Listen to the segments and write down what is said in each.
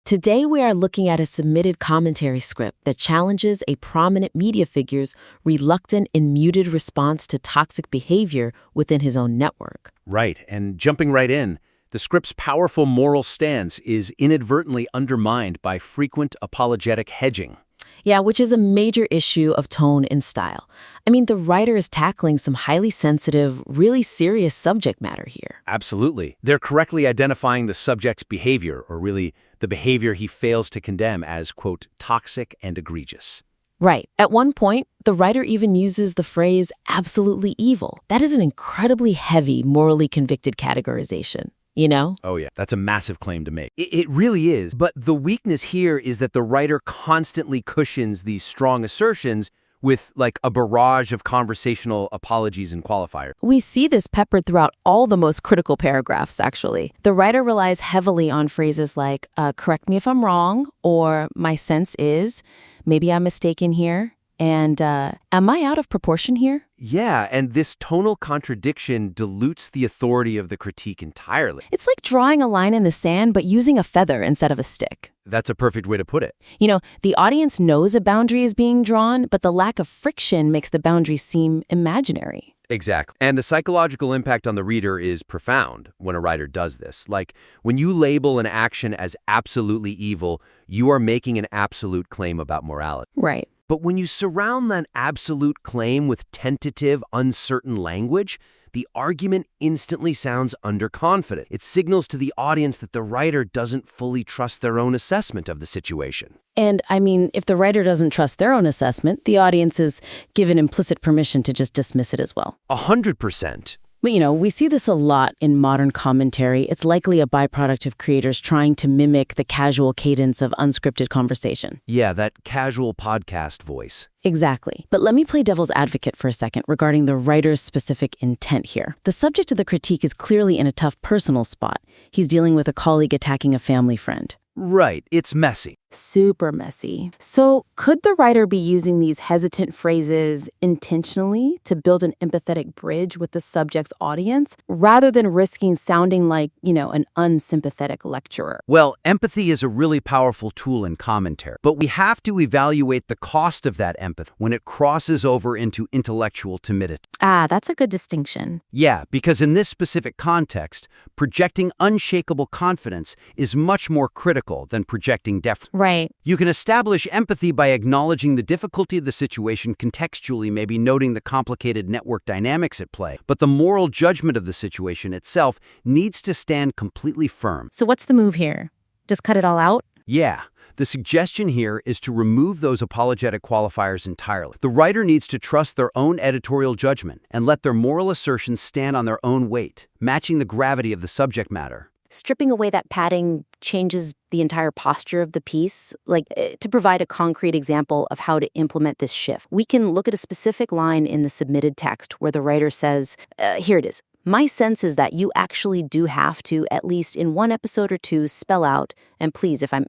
Today we are looking at a submitted commentary script that challenges a prominent media figure's reluctant and muted response to toxic behavior within his own network. Right, and jumping right in, the script's powerful moral stance is inadvertently undermined by frequent apologetic hedging. Yeah, which is a major issue of tone and style. I mean, the writer is tackling some highly sensitive, really serious subject matter here. Absolutely. They're correctly identifying the subject's behavior, or really the behavior he fails to condemn as, quote, toxic and egregious. Right. At one point, the writer even uses the phrase absolutely evil. That is an incredibly heavy, morally convicted categorization. You know? Oh yeah, that's a massive claim to make. It really is, but the weakness here is that the writer constantly cushions these strong assertions with like a barrage of conversational apologies and qualifiers. We see this peppered throughout all the most critical paragraphs, actually. The writer relies heavily on phrases like, correct me if I'm wrong, or my sense is, maybe I'm mistaken here, and am I out of proportion here? Yeah, and this tonal contradiction dilutes the authority of the critique entirely. It's like drawing a line in the sand, but using a feather instead of a stick. That's a perfect way to put it. You know, the audience knows a boundary is being drawn, but the lack of friction makes the boundary seem imaginary. Exactly. And the psychological impact on the reader is profound when a writer does this. Like, when you label an action as absolutely evil, you are making an absolute claim about morality. Right. But when you surround that absolute claim with tentative, uncertain language, the argument instantly sounds underconfident. It signals to the audience that the writer doesn't fully trust their own assessment of the situation. And, I mean, if the writer doesn't trust their own assessment, the audience is given implicit permission to just dismiss it as well. 100%. But, you know, we see this a lot in modern commentary. It's likely a byproduct of creators trying to mimic the casual cadence of unscripted conversation. Yeah, that casual podcast voice. Exactly. But let me play devil's advocate for a second regarding the writer's specific intent here. The subject of the critique is clearly in a tough personal spot. He's dealing with a colleague attacking a family friend. Right, it's messy. Super messy. So could the writer be using these hesitant phrases intentionally to build an empathetic bridge with the subject's audience rather than risking sounding like, an unsympathetic lecturer? Well, empathy is a really powerful tool in commentary, but we have to evaluate the cost of that empathy when it crosses over into intellectual timidity. Ah, that's a good distinction. Yeah, because in this specific context, projecting unshakable confidence is much more critical than projecting deference. Right. You can establish empathy by acknowledging the difficulty of the situation contextually, maybe noting the complicated network dynamics at play. But the moral judgment of the situation itself needs to stand completely firm. So what's the move here? Just cut it all out? Yeah. The suggestion here is to remove those apologetic qualifiers entirely. The writer needs to trust their own editorial judgment and let their moral assertions stand on their own weight, matching the gravity of the subject matter. Stripping away that padding changes the entire posture of the piece. To provide a concrete example of how to implement this shift, we can look at a specific line in the submitted text where the writer says, here it is. My sense is that you actually do have to, at least in one episode or two, spell out, and please, if I'm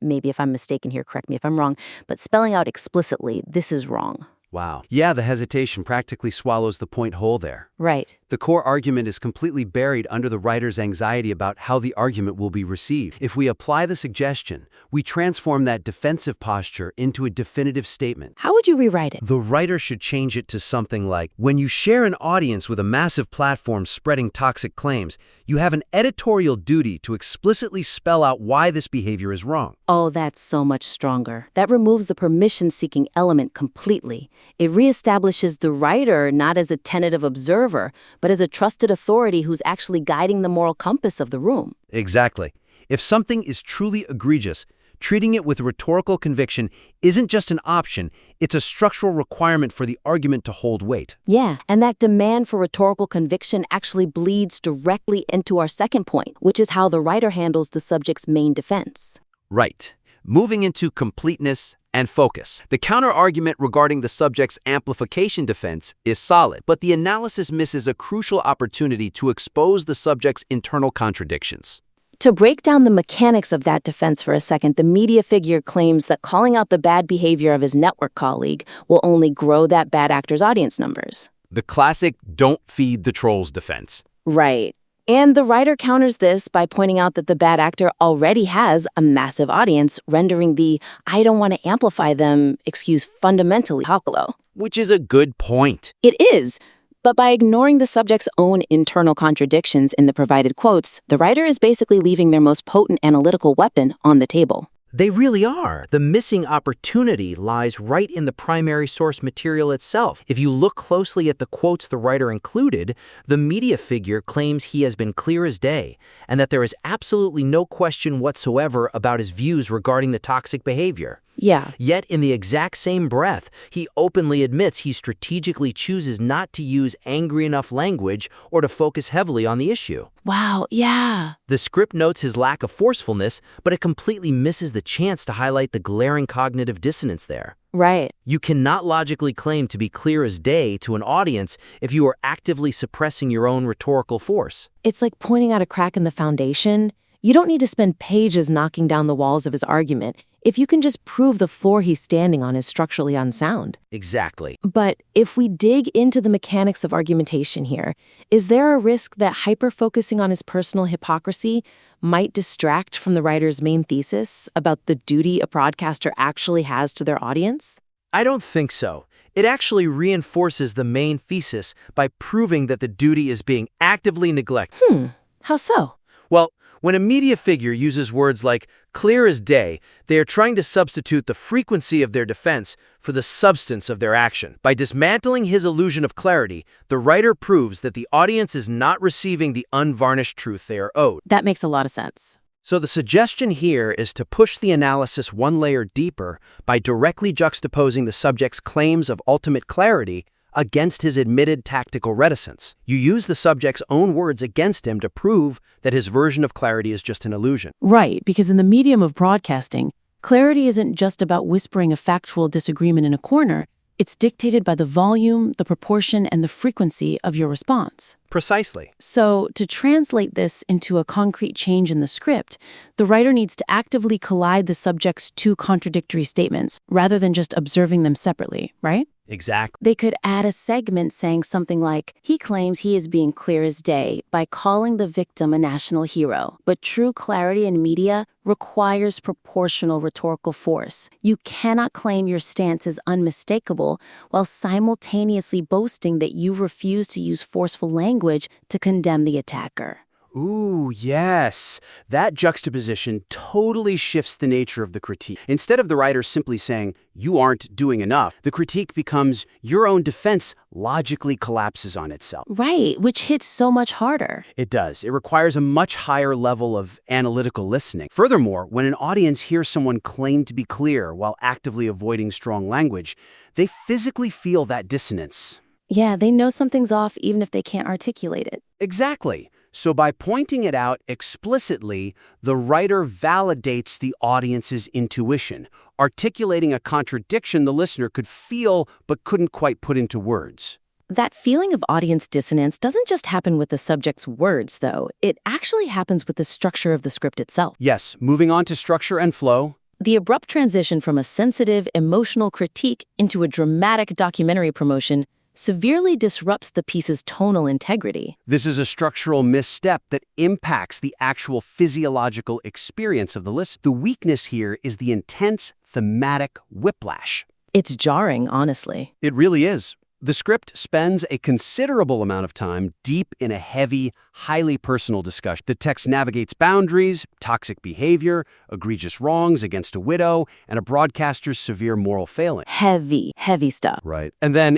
mistaken here, correct me if I'm wrong, but spelling out explicitly, this is wrong. Wow. Yeah, the hesitation practically swallows the point whole there. Right. The core argument is completely buried under the writer's anxiety about how the argument will be received. If we apply the suggestion, we transform that defensive posture into a definitive statement. How would you rewrite it? The writer should change it to something like, when you share an audience with a massive platform spreading toxic claims, you have an editorial duty to explicitly spell out why this behavior is wrong. Oh, that's so much stronger. That removes the permission-seeking element completely. It reestablishes the writer not as a tentative observer, but as a trusted authority who's actually guiding the moral compass of the room. Exactly. If something is truly egregious, treating it with rhetorical conviction isn't just an option, it's a structural requirement for the argument to hold weight. Yeah, and that demand for rhetorical conviction actually bleeds directly into our second point, which is how the writer handles the subject's main defense. Right. Moving into completeness and focus. The counter-argument regarding the subject's amplification defense is solid, but the analysis misses a crucial opportunity to expose the subject's internal contradictions. To break down the mechanics of that defense for a second, the media figure claims that calling out the bad behavior of his network colleague will only grow that bad actor's audience numbers. The classic don't feed the trolls defense. Right. And the writer counters this by pointing out that the bad actor already has a massive audience, rendering the "I don't want to amplify them" excuse fundamentally hollow. Which is a good point. It is. But by ignoring the subject's own internal contradictions in the provided quotes, the writer is basically leaving their most potent analytical weapon on the table. They really are. The missing opportunity lies right in the primary source material itself. If you look closely at the quotes the writer included, the media figure claims he has been clear as day, and that there is absolutely no question whatsoever about his views regarding the toxic behavior. Yeah. Yet, in the exact same breath, he openly admits he strategically chooses not to use angry enough language or to focus heavily on the issue. Wow, yeah. The script notes his lack of forcefulness, but it completely misses the chance to highlight the glaring cognitive dissonance there. Right. You cannot logically claim to be clear as day to an audience if you are actively suppressing your own rhetorical force. It's like pointing out a crack in the foundation. You don't need to spend pages knocking down the walls of his argument if you can just prove the floor he's standing on is structurally unsound. Exactly. But if we dig into the mechanics of argumentation here, is there a risk that hyper-focusing on his personal hypocrisy might distract from the writer's main thesis about the duty a broadcaster actually has to their audience? I don't think so. It actually reinforces the main thesis by proving that the duty is being actively neglected. How so? Well, when a media figure uses words like clear as day, they are trying to substitute the frequency of their defense for the substance of their action. By dismantling his illusion of clarity, the writer proves that the audience is not receiving the unvarnished truth they are owed. That makes a lot of sense. So the suggestion here is to push the analysis one layer deeper by directly juxtaposing the subject's claims of ultimate clarity against his admitted tactical reticence. You use the subject's own words against him to prove that his version of clarity is just an illusion. Right, because in the medium of broadcasting, clarity isn't just about whispering a factual disagreement in a corner. It's dictated by the volume, the proportion, and the frequency of your response. Precisely. So, to translate this into a concrete change in the script, the writer needs to actively collide the subject's two contradictory statements, rather than just observing them separately, right? Exactly. They could add a segment saying something like, he claims he is being clear as day by calling the victim a national hero, but true clarity in media requires proportional rhetorical force. You cannot claim your stance is unmistakable while simultaneously boasting that you refuse to use forceful language to condemn the attacker. Ooh, yes. That juxtaposition totally shifts the nature of the critique. Instead of the writer simply saying, you aren't doing enough, the critique becomes your own defense logically collapses on itself. Right, which hits so much harder. It does. It requires a much higher level of analytical listening. Furthermore, when an audience hears someone claim to be clear while actively avoiding strong language, they physically feel that dissonance. Yeah, they know something's off even if they can't articulate it. Exactly. So by pointing it out explicitly, the writer validates the audience's intuition, articulating a contradiction the listener could feel but couldn't quite put into words. That feeling of audience dissonance doesn't just happen with the subject's words, though. It actually happens with the structure of the script itself. Yes, moving on to structure and flow. The abrupt transition from a sensitive, emotional critique into a dramatic documentary promotion severely disrupts the piece's tonal integrity. This is a structural misstep that impacts the actual physiological experience of the listener. The weakness here is the intense thematic whiplash. It's jarring, honestly. It really is. The script spends a considerable amount of time deep in a heavy, highly personal discussion. The text navigates boundaries, toxic behavior, egregious wrongs against a widow, and a broadcaster's severe moral failing. Heavy, heavy stuff. Right. And then,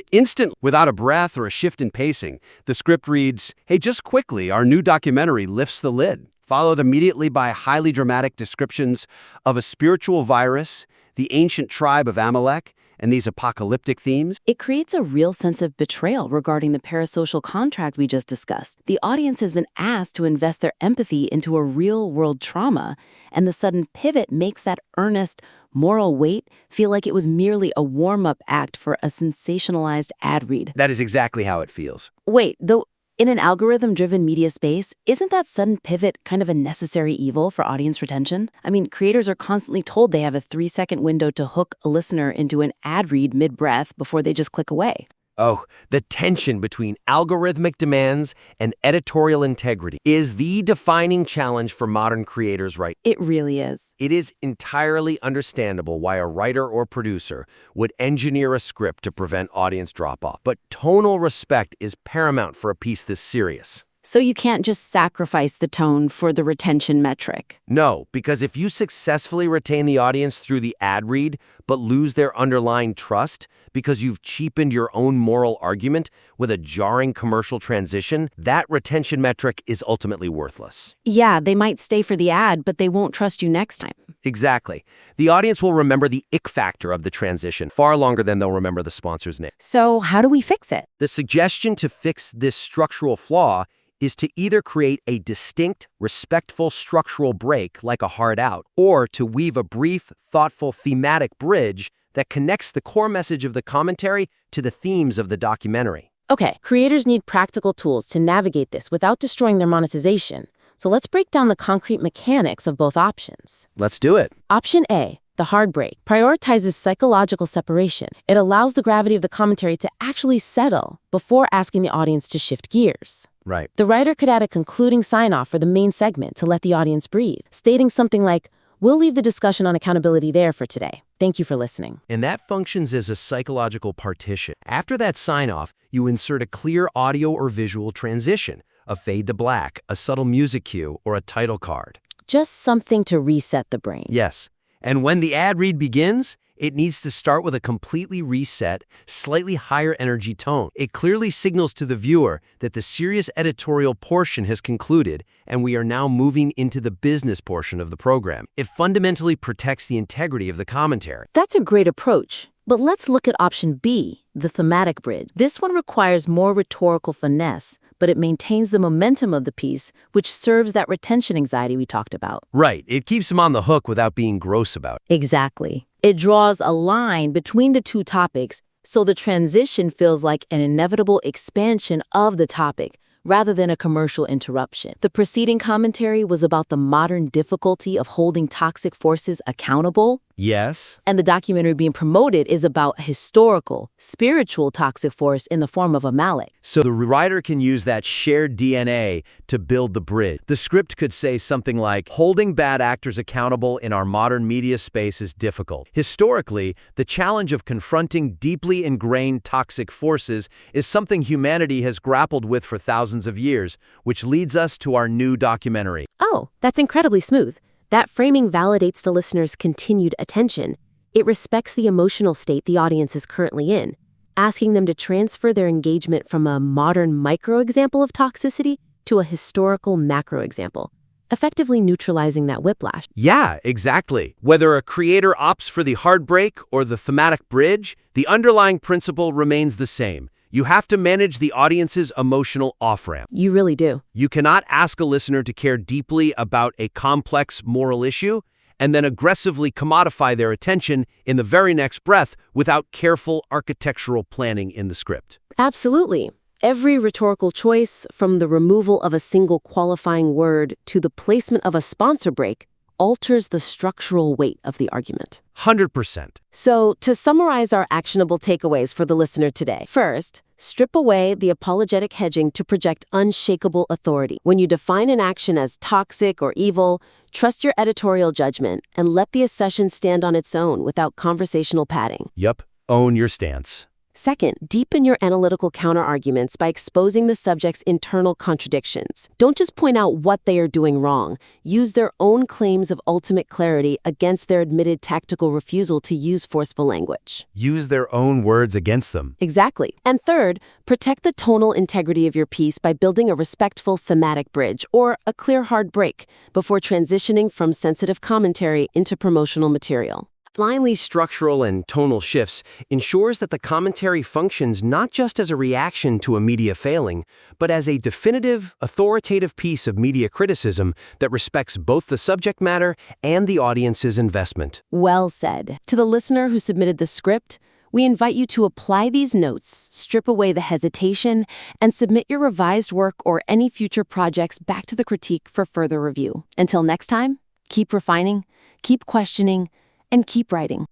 without a breath or a shift in pacing, the script reads, hey, just quickly, our new documentary lifts the lid, followed immediately by highly dramatic descriptions of a spiritual virus, the ancient tribe of Amalek, and these apocalyptic themes. It creates a real sense of betrayal regarding the parasocial contract we just discussed. The audience has been asked to invest their empathy into a real-world trauma, and the sudden pivot makes that earnest, moral weight feel like it was merely a warm-up act for a sensationalized ad read. That is exactly how it feels. Wait, though, in an algorithm-driven media space, isn't that sudden pivot kind of a necessary evil for audience retention? I mean, creators are constantly told they have a 3-second window to hook a listener into an ad read mid-breath before they just click away. Oh, the tension between algorithmic demands and editorial integrity is the defining challenge for modern creators right now. It really is. It is entirely understandable why a writer or producer would engineer a script to prevent audience drop-off. But tonal respect is paramount for a piece this serious. So you can't just sacrifice the tone for the retention metric. No, because if you successfully retain the audience through the ad read, but lose their underlying trust because you've cheapened your own moral argument with a jarring commercial transition, that retention metric is ultimately worthless. Yeah, they might stay for the ad, but they won't trust you next time. Exactly. The audience will remember the ick factor of the transition far longer than they'll remember the sponsor's name. So how do we fix it? The suggestion to fix this structural flaw is to either create a distinct, respectful structural break like a hard out, or to weave a brief, thoughtful thematic bridge that connects the core message of the commentary to the themes of the documentary. Okay, creators need practical tools to navigate this without destroying their monetization. So let's break down the concrete mechanics of both options. Let's do it. Option A, the hard break, prioritizes psychological separation. It allows the gravity of the commentary to actually settle before asking the audience to shift gears. Right. The writer could add a concluding sign-off for the main segment to let the audience breathe, stating something like, "We'll leave the discussion on accountability there for today. Thank you for listening." And that functions as a psychological partition. After that sign-off, you insert a clear audio or visual transition, a fade to black, a subtle music cue, or a title card. Just something to reset the brain. Yes. And when the ad read begins, it needs to start with a completely reset, slightly higher energy tone. It clearly signals to the viewer that the serious editorial portion has concluded and we are now moving into the business portion of the program. It fundamentally protects the integrity of the commentary. That's a great approach. But let's look at option B, the thematic bridge. This one requires more rhetorical finesse, but it maintains the momentum of the piece, which serves that retention anxiety we talked about. Right. It keeps them on the hook without being gross about it. Exactly. It draws a line between the two topics, so the transition feels like an inevitable expansion of the topic, rather than a commercial interruption. The preceding commentary was about the modern difficulty of holding toxic forces accountable. Yes. And the documentary being promoted is about a historical, spiritual toxic force in the form of a mallet. So the writer can use that shared DNA to build the bridge. The script could say something like, holding bad actors accountable in our modern media space is difficult. Historically, the challenge of confronting deeply ingrained toxic forces is something humanity has grappled with for thousands of years, which leads us to our new documentary. Oh, that's incredibly smooth. That framing validates the listener's continued attention. It respects the emotional state the audience is currently in, asking them to transfer their engagement from a modern micro-example of toxicity to a historical macro-example, effectively neutralizing that whiplash. Yeah, exactly. Whether a creator opts for the hard break or the thematic bridge, the underlying principle remains the same. You have to manage the audience's emotional off-ramp. You really do. You cannot ask a listener to care deeply about a complex moral issue and then aggressively commodify their attention in the very next breath without careful architectural planning in the script. Absolutely. Every rhetorical choice, from the removal of a single qualifying word to the placement of a sponsor break, alters the structural weight of the argument. 100%. So, to summarize our actionable takeaways for the listener today. First, strip away the apologetic hedging to project unshakable authority. When you define an action as toxic or evil, trust your editorial judgment and let the accession stand on its own without conversational padding. Yup. Own your stance. Second, deepen your analytical counterarguments by exposing the subject's internal contradictions. Don't just point out what they are doing wrong. Use their own claims of ultimate clarity against their admitted tactical refusal to use forceful language. Use their own words against them. Exactly. And third, protect the tonal integrity of your piece by building a respectful thematic bridge or a clear hard break before transitioning from sensitive commentary into promotional material. Blindly structural and tonal shifts ensures that the commentary functions not just as a reaction to a media failing, but as a definitive, authoritative piece of media criticism that respects both the subject matter and the audience's investment. Well said. To the listener who submitted the script, we invite you to apply these notes, strip away the hesitation, and submit your revised work or any future projects back to the critique for further review. Until next time, keep refining, keep questioning, and keep writing.